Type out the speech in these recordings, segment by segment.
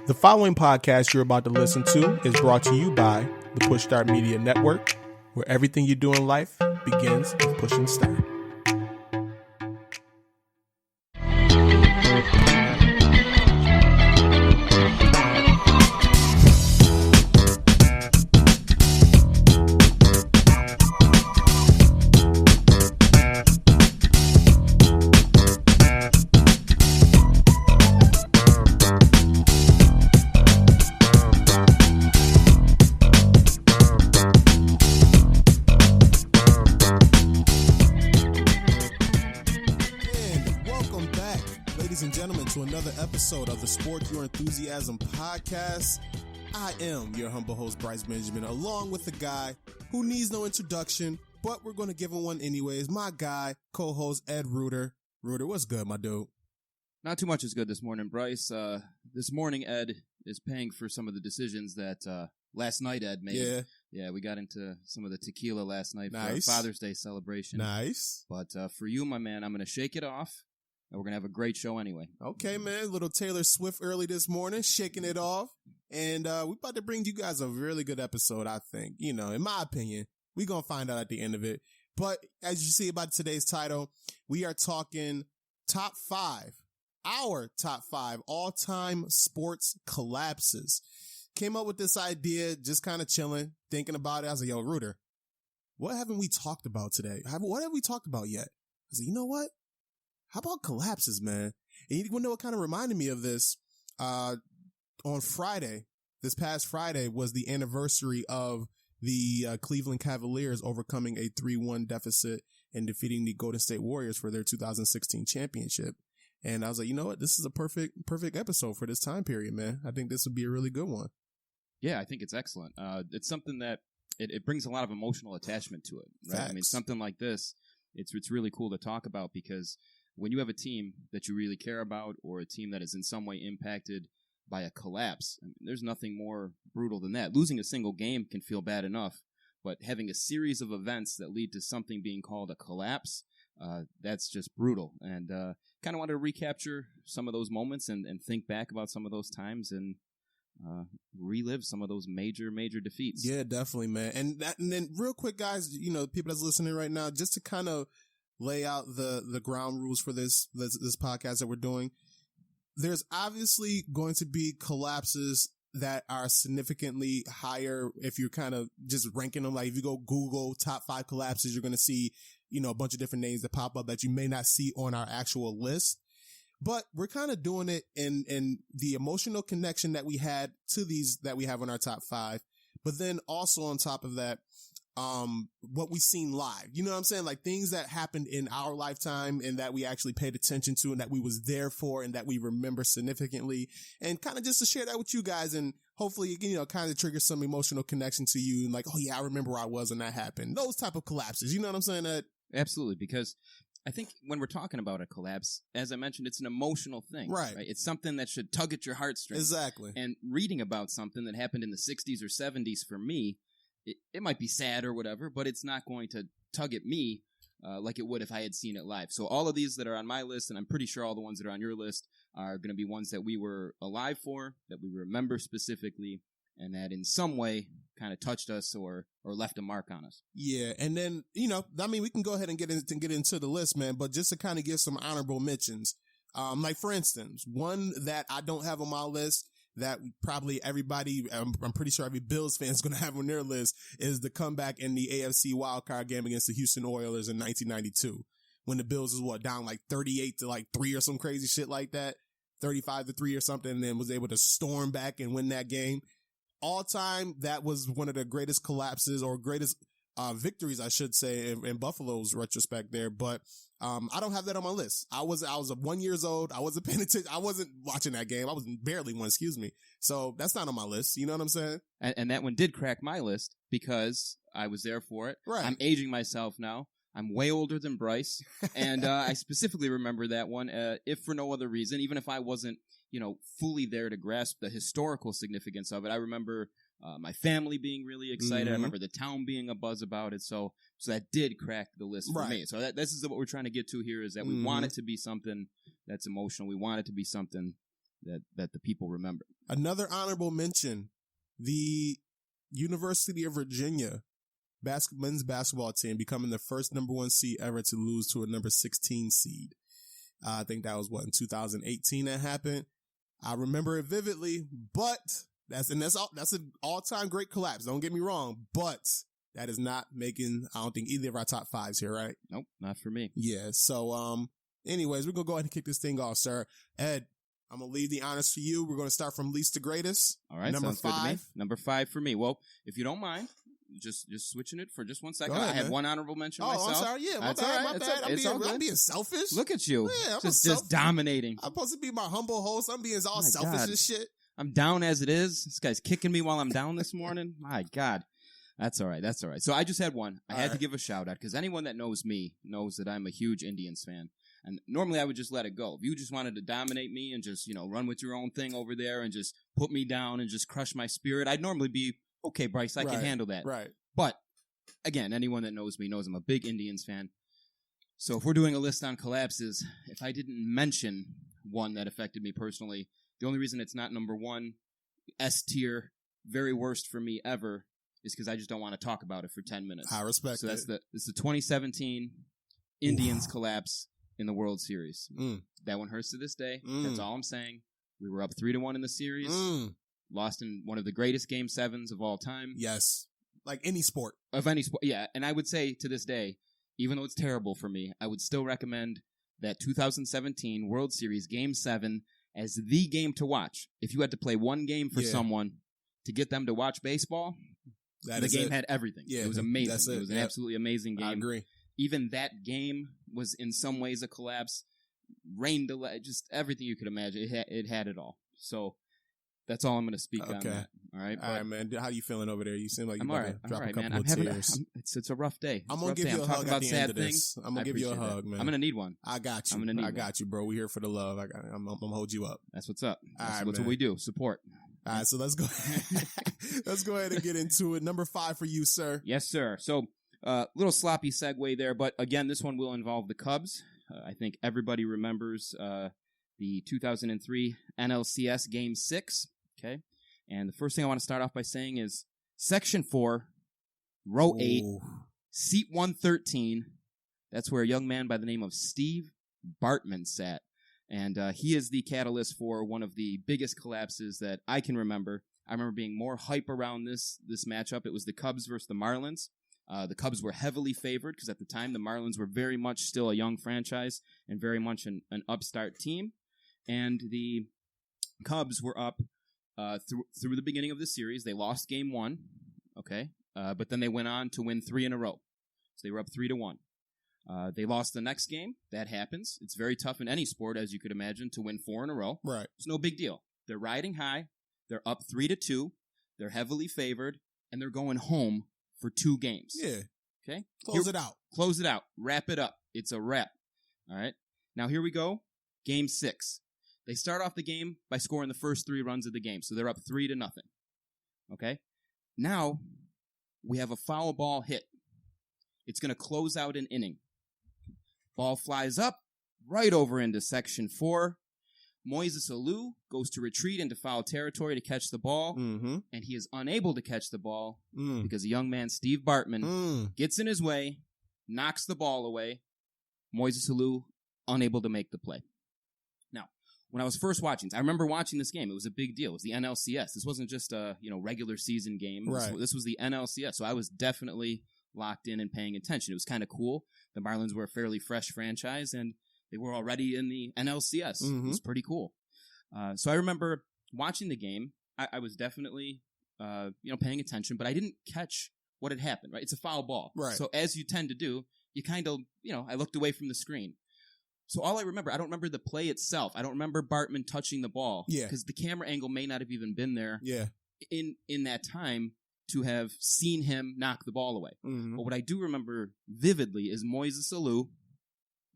The following podcast you're about to listen to is brought to you by the Push Start Media Network, where everything you do in life begins with pushing start. Episode of the Sport Your Enthusiasm podcast. I am your humble host, Bryce Benjamin, along with the guy who needs no introduction, but we're going to give him one anyways. My guy, co-host Ed Rueter. Rueter, what's good, my dude? Not too much is good this morning, Bryce. This morning, Ed is paying for some of the decisions that last night Ed made. Yeah, we got into some of the tequila last night for our Father's Day celebration. Nice. But for you, my man, I'm going to shake it off. And we're going to have a great show anyway. Okay, man. Little Taylor Swift early this morning, shaking it off. And we're about to bring you guys a really good episode, I think. You know, in my opinion, we're going to find out at the end of it. But as you see about today's title, we are talking top 5, our top 5 all-time sports collapses. Came up with this idea, just kind of chilling, thinking about it. I was like, yo, Rueter, what haven't we talked about today? What have we talked about yet? I was like, you know what? How about collapses, man? And you know what kind of reminded me of this? On Friday, this past Friday was the anniversary of the Cleveland Cavaliers overcoming a 3-1 deficit and defeating the Golden State Warriors for their 2016 championship. And I was like, you know what? This is a perfect episode for this time period, man. I think this would be a really good one. Yeah, I think it's excellent. It's something that it brings a lot of emotional attachment to it, right? Facts. I mean, something like this, it's really cool to talk about because when you have a team that you really care about or a team that is in some way impacted by a collapse, I mean, there's nothing more brutal than that. Losing a single game can feel bad enough, but having a series of events that lead to something being called a collapse, that's just brutal. And kind of wanted to recapture some of those moments and think back about some of those times and relive some of those major defeats. Yeah, definitely, man. And then real quick, guys, you know, people that's listening right now, just to kind of lay out the ground rules for this podcast that we're doing. There's obviously going to be collapses that are significantly higher if you're kind of just ranking them. Like if you go Google top 5 collapses, you're going to see, you know, a bunch of different names that pop up that you may not see on our actual list. But we're kind of doing it in the emotional connection that we had to these that we have on our top 5. But then also on top of that, what we've seen live, you know what I'm saying? Like things that happened in our lifetime and that we actually paid attention to and that we was there for and that we remember significantly, and kind of just to share that with you guys and hopefully, you know, kind of trigger some emotional connection to you and like, oh yeah, I remember where I was when that happened. Those type of collapses, you know what I'm saying? Ed? Absolutely, because I think when we're talking about a collapse, as I mentioned, it's an emotional thing. Right. It's something that should tug at your heartstrings. Exactly. And reading about something that happened in the 60s or 70s for me, it might be sad or whatever, but it's not going to tug at me like it would if I had seen it live. So all of these that are on my list, and I'm pretty sure all the ones that are on your list, are going to be ones that we were alive for, that we remember specifically, and that in some way kind of touched us or left a mark on us. Yeah, and then, you know, I mean, we can go ahead and get into the list, man, but just to kind of give some honorable mentions, like for instance, one that I don't have on my list that probably everybody, I'm pretty sure every Bills fan is going to have on their list, is the comeback in the AFC wildcard game against the Houston Oilers in 1992, when the Bills was down like 38-3 or some crazy shit like that, 35-3 or something, and then was able to storm back and win that game. All time, that was one of the greatest collapses or greatest victories, I should say, in Buffalo's retrospect there. But I don't have that on my list. I was 1 year old. I wasn't paying attention. I wasn't watching that game. I was barely one, excuse me. So that's not on my list. You know what I'm saying? And that one did crack my list because I was there for it. Right. I'm aging myself now. I'm way older than Bryce. And I specifically remember that one, if for no other reason, even if I wasn't, you know, fully there to grasp the historical significance of it. I remember my family being really excited. Mm-hmm. I remember the town being a buzz about it. So that did crack the list for me. So this is what we're trying to get to here, is that we want it to be something that's emotional. We want it to be something that the people remember. Another honorable mention, the University of Virginia men's basketball team becoming the first number 1 seed ever to lose to a number 16 seed. I think that was in 2018 that happened. I remember it vividly, but that's an all-time great collapse. Don't get me wrong, but that is not making, I don't think, either of our top 5s here, right? Nope, not for me. Yeah. So, anyways, we're going to go ahead and kick this thing off, sir. Ed, I'm going to leave the honors for you. We're going to start from least to greatest. All right. Number sounds 5. Good to me. Number 5 for me. Well, if you don't mind, just switching it for just 1 second. Ahead, I had man. one honorable mention Oh, myself. I'm sorry. Yeah, my That's bad. all right. My It's bad. okay. I'm being selfish. Look at you. Yeah, I'm just dominating. I'm supposed to be my humble host. I'm being all My selfish God. and shit. I'm down as it is. This guy's kicking me while I'm down this morning. My God. That's all right. That's all right. So I just had one. I had to give a shout out because anyone that knows me knows that I'm a huge Indians fan. And normally I would just let it go. If you just wanted to dominate me and just, run with your own thing over there and just put me down and just crush my spirit, I'd normally be, okay, Bryce, I can handle that. Right. But again, anyone that knows me knows I'm a big Indians fan. So if we're doing a list on collapses, if I didn't mention one that affected me personally, the only reason it's not number 1, S tier, very worst for me ever, is because I just don't want to talk about it for 10 minutes. I respect so it. This is the 2017 Indians collapse in the World Series. That one hurts to this day. That's all I'm saying. We were up 3-1 in the series. Lost in one of the greatest Game 7s of all time. Yes. Like any sport. Of any sport, yeah. And I would say to this day, even though it's terrible for me, I would still recommend that 2017 World Series Game 7 as the game to watch. If you had to play one game for someone to get them to watch baseball, the game had everything. Yeah, it was amazing. It was an absolutely amazing game. I agree. Even that game was in some ways a collapse. Rain delay, just everything you could imagine. It had it all. So that's all I'm going to speak on that. All right, all right, man. How you feeling over there? You seem like I'm you're all right. about to drop a couple man. of tears. It's a rough day. I'm gonna give you a hug at the end of this. I'm gonna give you a hug, man. I'm gonna need one. I got you. I got you, bro. We're here for the love. I'm gonna hold you up. That's what's up. That's what we do. Support. All right, so let's go. Let's go ahead and get into it. Number 5 for you, sir. Yes, sir. So, little sloppy segue there, but again, this one will involve the Cubs. I think everybody remembers the 2003 NLCS Game 6. Okay, and the first thing I want to start off by saying is Section 4, Row 8, Seat 113. That's where a young man by the name of Steve Bartman sat. And he is the catalyst for one of the biggest collapses that I can remember. I remember being more hype around this matchup. It was the Cubs versus the Marlins. The Cubs were heavily favored because at the time the Marlins were very much still a young franchise and very much an upstart team. And the Cubs were up through the beginning of the series. They lost Game 1, okay, but then they went on to win 3 in a row. So they were up 3-1. They lost the next game. That happens. It's very tough in any sport, as you could imagine, to win 4 in a row. Right. It's no big deal. They're riding high. They're up 3-2. They're heavily favored, and they're going home for 2 games. Yeah. Okay? Close it out. Close it out. Wrap it up. It's a wrap. All right? Now, here we go. Game 6. They start off the game by scoring the first 3 runs of the game, so they're up 3-0. Okay? Now, we have a foul ball hit. It's going to close out an inning. Ball flies up, right over into Section 4. Moises Alou goes to retreat into foul territory to catch the ball, and he is unable to catch the ball because a young man, Steve Bartman, gets in his way, knocks the ball away. Moises Alou unable to make the play. Now, when I was first watching, I remember watching this game. It was a big deal. It was the NLCS. This wasn't just a regular season game. Right. This was the NLCS, so I was definitely locked in and paying attention. It was kind of cool. The Marlins were a fairly fresh franchise, and they were already in the NLCS. It was pretty cool. So I remember watching the game. I was definitely, paying attention, but I didn't catch what had happened, right? It's a foul ball. Right. So as you tend to do, you kind of, I looked away from the screen. So all I remember, I don't remember the play itself. I don't remember Bartman touching the ball. Yeah. Because the camera angle may not have even been there. Yeah. In that time to have seen him knock the ball away. But what I do remember vividly is Moises Alou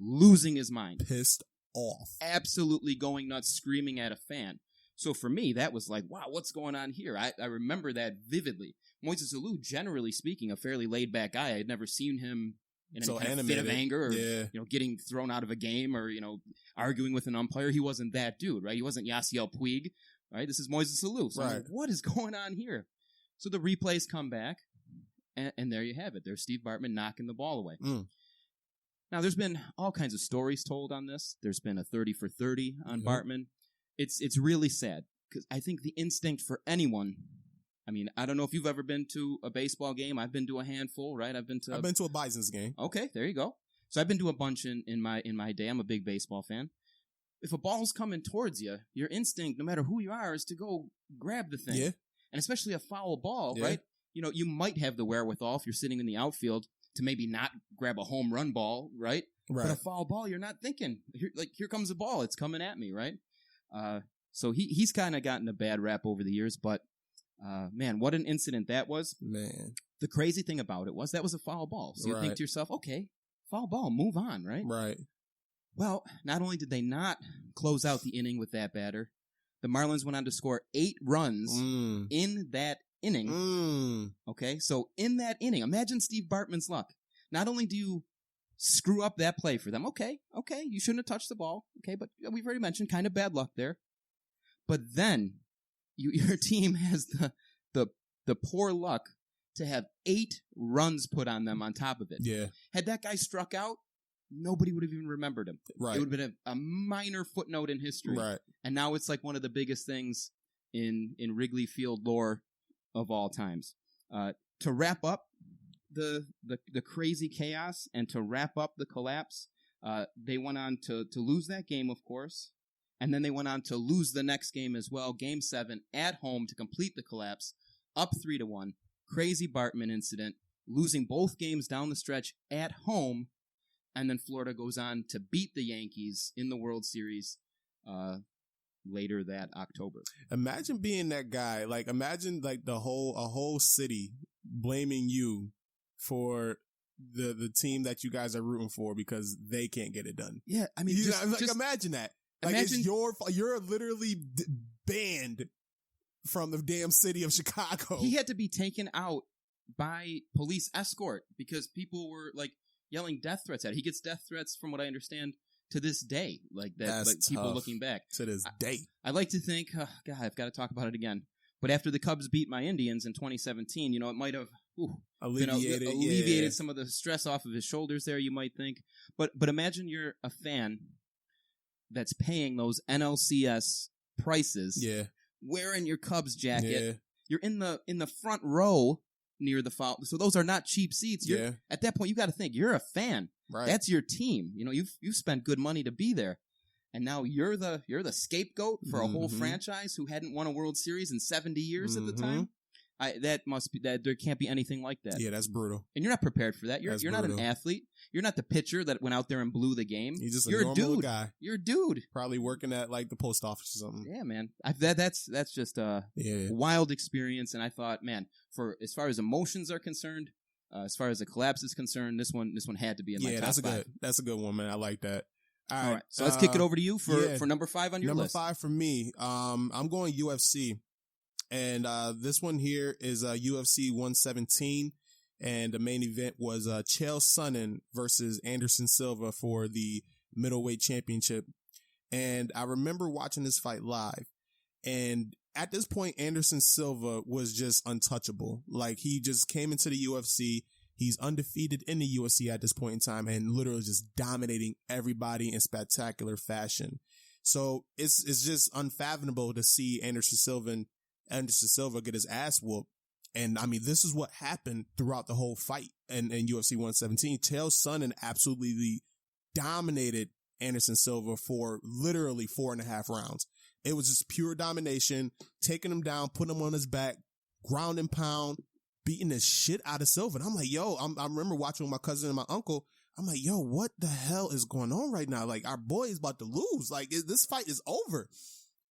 losing his mind. Pissed off. Absolutely going nuts, screaming at a fan. So for me, that was like, wow, what's going on here? I remember that vividly. Moises Alou, generally speaking, a fairly laid-back guy. I had never seen him in So any kind of fit of anger or getting thrown out of a game or arguing with an umpire. He wasn't that dude, right? He wasn't Yasiel Puig, right? This is Moises Alou. So I'm like, what is going on here? So the replays come back, and there you have it. There's Steve Bartman knocking the ball away. Now, there's been all kinds of stories told on this. There's been a 30 for 30 on Bartman. It's really sad because I think the instinct for anyone, I mean, I don't know if you've ever been to a baseball game. I've been to a handful, right? I've been to a Bison's game. Okay, there you go. So I've been to a bunch in my day. I'm a big baseball fan. If a ball's coming towards you, your instinct, no matter who you are, is to go grab the thing. Yeah. And especially a foul ball, right? You might have the wherewithal if you're sitting in the outfield to maybe not grab a home run ball, right? But a foul ball, you're not thinking, here comes the ball. It's coming at me, right? So he's kind of gotten a bad rap over the years, but man, what an incident that was. Man. The crazy thing about it was that was a foul ball. So you think to yourself, okay, foul ball, move on, right? Right. Well, not only did they not close out the inning with that batter, the Marlins went on to score 8 runs in that inning. Okay, so in that inning, imagine Steve Bartman's luck. Not only do you screw up that play for them, okay, you shouldn't have touched the ball, okay, but we've already mentioned kind of bad luck there. But then your team has the poor luck to have 8 runs put on them on top of it. Yeah. Had that guy struck out, nobody would have even remembered him. Right. It would have been a minor footnote in history. Right. And now it's like one of the biggest things in Wrigley Field lore of all times. To wrap up the crazy chaos and to wrap up the collapse, they went on to lose that game, of course. And then they went on to lose the next game as well, Game 7 at home to complete the collapse, up 3-1. Crazy Bartman incident, losing both games down the stretch at home. And then Florida goes on to beat the Yankees in the World Series later that October. Imagine being that guy. Like, imagine like a whole city blaming you for the team that you guys are rooting for because they can't get it done. Yeah, I mean, imagine that. Like, imagine you're literally banned from the damn city of Chicago. He had to be taken out by police escort because people were like yelling death threats at him. He gets death threats, from what I understand, to this day. Like that, that's like people looking back to this day. I like to think, oh, God, I've got to talk about it again. But after the Cubs beat my Indians in 2017, it might have alleviated some of the stress off of his shoulders there, you might think. But imagine you're a fan that's paying those NLCS prices, wearing your Cubs jacket. Yeah. You're in the front row near the foul. So those are not cheap seats. At that point, you got to think you're a fan. Right. That's your team. You've spent good money to be there. And now you're the scapegoat for a whole franchise who hadn't won a World Series in 70 years at the time. There can't be anything like that. Yeah, that's brutal. And you're not prepared for that. You're not an athlete. You're not the pitcher that went out there and blew the game. You're just a normal dude. guy. You're a dude. Probably working at like the post office or something. Yeah, man. That's just a wild experience. And I thought, man, for as far as emotions are concerned, as far as the collapse is concerned, this one had to be in my top 5. That's a good one, man. I like that. All right. So let's kick it over to you for number 5 on your list. Number 5 for me. I'm going UFC. And this one here is UFC 117. And the main event was Chael Sonnen versus Anderson Silva for the middleweight championship. And I remember watching this fight live. And at this point, Anderson Silva was just untouchable. Like, he just came into the UFC. He's undefeated in the UFC at this point in time and literally just dominating everybody in spectacular fashion. So it's just unfathomable to see Anderson Silva get his ass whooped. And I mean, this is what happened throughout the whole fight in UFC 117. Chael Sonnen absolutely dominated Anderson Silva for literally 4.5 rounds. It was just pure domination, taking him down, putting him on his back, ground and pound, beating the shit out of Silva. And I'm like, yo, I remember watching with my cousin and my uncle. I'm like, yo, what the hell is going on right now? Like, our boy is about to lose. Like, this fight is over.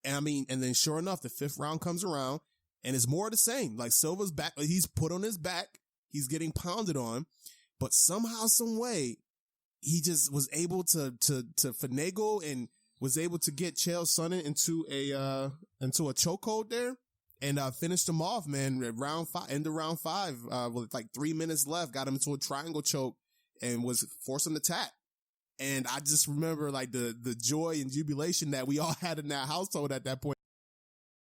And I mean, and then sure enough, the 5th round comes around. And it's more of the same. Like, Silva's back. He's put on his back. He's getting pounded on. But somehow, some way, he just was able to finagle and was able to get Chael Sonnen into a chokehold there and finished him off, man. Round 5, end of round 5, with like 3 minutes left, got him into a triangle choke and was forcing the tap. And I just remember like the joy and jubilation that we all had in that household at that point.